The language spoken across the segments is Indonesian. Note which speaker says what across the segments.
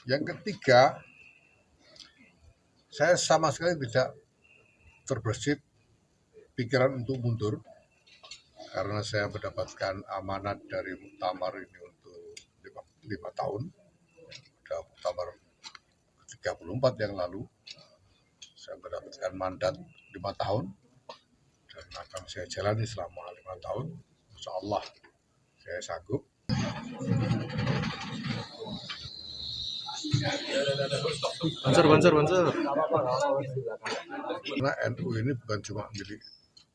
Speaker 1: Yang ketiga, saya sama sekali tidak terbersit pikiran untuk mundur karena saya mendapatkan amanat dari muktamar ini untuk 5 tahun. Sudah muktamar ke-34 yang lalu, saya mendapatkan mandat 5 tahun dan akan saya jalani selama 5 tahun. Insya Allah saya sanggup.
Speaker 2: Banser.
Speaker 1: Karena NU ini bukan cuma milik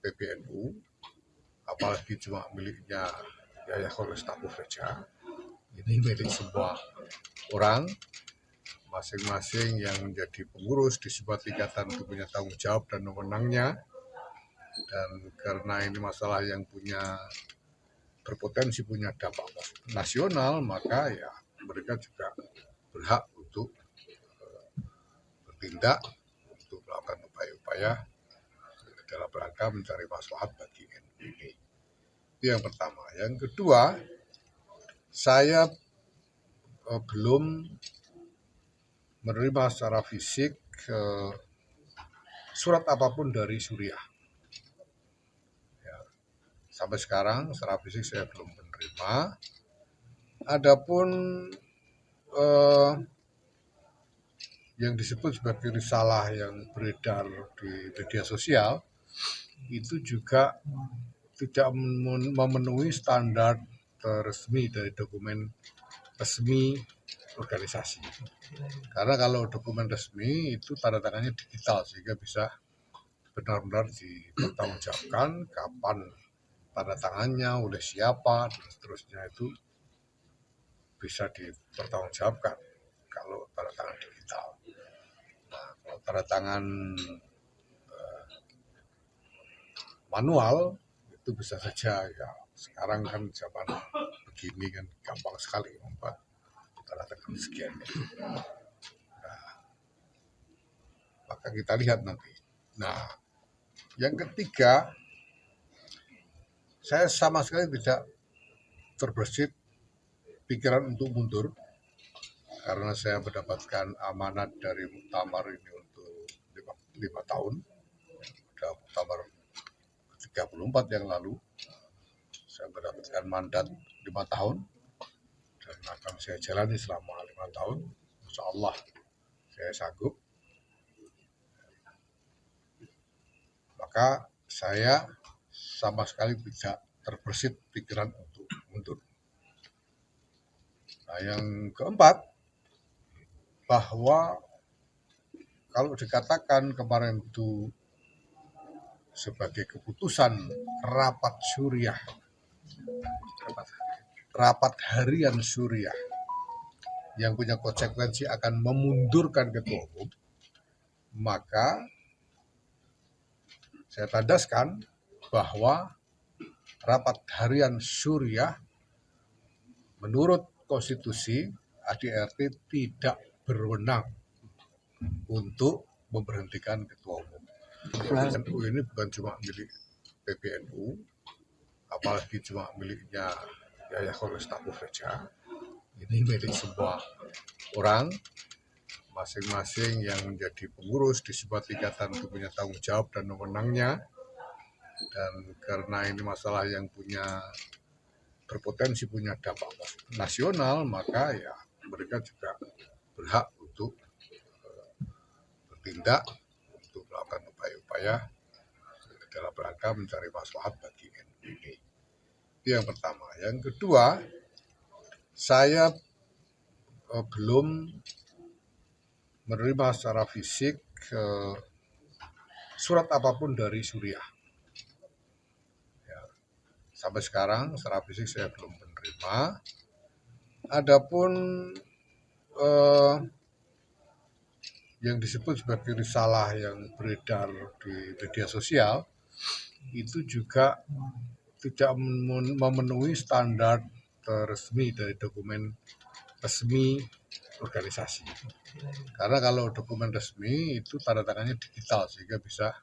Speaker 1: PBNU, apalagi cuma miliknya Yayatul Istiqomah saja. Ini milik semua orang, masing-masing yang menjadi pengurus di sebuah tingkatan itu punya tanggung jawab dan wewenangnya. Dan karena ini masalah yang berpotensi punya dampak nasional, maka ya mereka juga berhak untuk bertindak, untuk melakukan upaya-upaya dalam rangka mencari maslahat bagi NU ini. Itu yang pertama. Yang kedua, saya belum menerima secara fisik surat apapun dari Suriah. Ya, sampai sekarang secara fisik saya belum menerima. Adapun yang disebut sebagai risalah yang beredar di media sosial itu juga tidak memenuhi standar resmi dari dokumen resmi organisasi. Karena kalau dokumen resmi itu tanda tangannya digital sehingga bisa benar-benar dipertanggungjawabkan kapan tanda tangannya, oleh siapa, dan seterusnya itu bisa dipertanggungjawabkan kalau tanda tangan digital. Nah, kalau tanda tangan manual itu bisa saja ya. Sekarang kan zaman begini kan gampang sekali membuat tanda tangan sekian. Nah, maka kita lihat nanti. Nah, yang ketiga, saya sama sekali tidak terbersit pikiran untuk mundur karena saya mendapatkan amanat dari muktamar ini untuk 5 tahun. Sudah muktamar ke-34 yang lalu, saya mendapatkan mandat 5 tahun dan akan saya jalani selama 5 tahun. Insya Allah saya sanggup. Maka saya sama sekali tidak terbersit pikiran untuk mundur. Nah, yang keempat, bahwa kalau dikatakan kemarin itu sebagai keputusan rapat Suriah, rapat harian Suriah yang punya konsekuensi akan memundurkan ketua umum, maka saya tandaskan bahwa rapat harian Suriah menurut konstitusi ADRT tidak berwenang untuk memberhentikan ketua umum. NU ini bukan cuma milik PBNU, apalagi cuma miliknya Yayatul Istiqomah saja. Ini milik semua orang, masing-masing yang menjadi pengurus di sebuah tingkatan itu punya tanggung jawab dan wewenangnya. Dan karena ini masalah yang berpotensi punya dampak nasional, maka ya mereka juga berhak untuk bertindak, untuk melakukan upaya-upaya dalam rangka mencari maslahat bagi NU ini. Itu yang pertama. Yang kedua, saya belum menerima secara fisik surat apapun dari Suriah. Ya, sampai sekarang secara fisik saya belum menerima. Adapun yang disebut sebagai risalah yang beredar di media sosial itu juga tidak memenuhi standar resmi dari dokumen resmi organisasi. Karena kalau dokumen resmi itu tanda tangannya digital sehingga bisa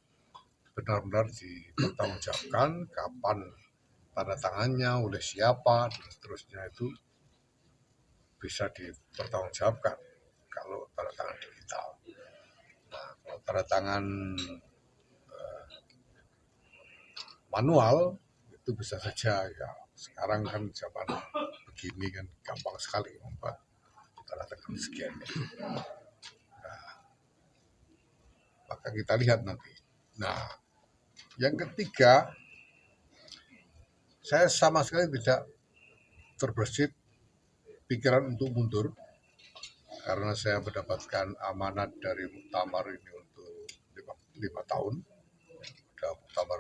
Speaker 1: benar-benar dipertanggungjawabkan kapan tanda tangannya, oleh siapa, dan seterusnya itu bisa dipertanggungjawabkan tanda tangan digital. Nah, kalau tanda tangan manual itu bisa saja ya, sekarang kan zaman begini kan gampang sekali membuat tanda tangan scan. Nah, maka kita lihat nanti. Nah, yang ketiga, saya sama sekali tidak terbersit pikiran untuk mundur karena saya mendapatkan amanat dari muktamar ini untuk 5 tahun. Sudah muktamar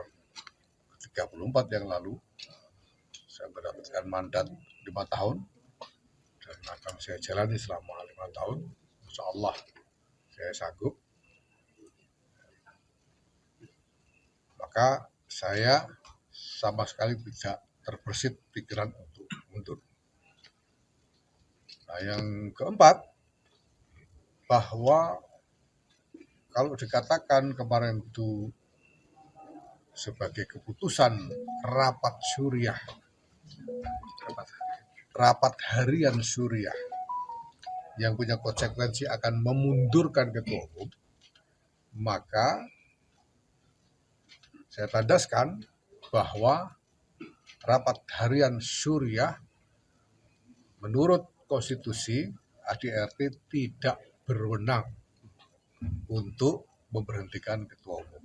Speaker 1: 34 yang lalu saya mendapatkan mandat 5 tahun dan akan saya jalani selama 5 tahun. Insya Allah saya sanggup. Maka saya sama sekali tidak terbersit pikiran untuk mundur. Nah, yang keempat, bahwa kalau dikatakan kemarin itu sebagai keputusan rapat Suriah, rapat harian Suriah yang punya konsekuensi akan memundurkan ketua umum, maka saya tandaskan bahwa rapat harian Suriah menurut konstitusi ADRT tidak berwenang untuk memberhentikan ketua umum.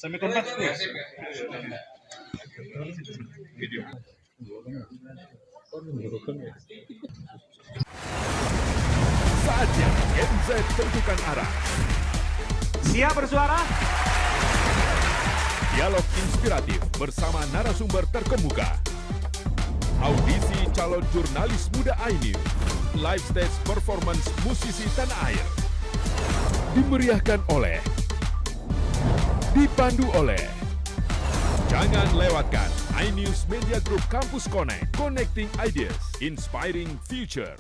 Speaker 2: Sampai kontak video.
Speaker 3: Saatnya Gen Z tentukan arah.
Speaker 2: Siap bersuara?
Speaker 3: Dialog inspiratif bersama narasumber terkemuka. Audisi calon jurnalis muda iNews. Live stage performance musisi tanah air. Dimeriahkan oleh, dipandu oleh. Jangan lewatkan iNews Media Group Campus Connect, Connecting Ideas, Inspiring Future.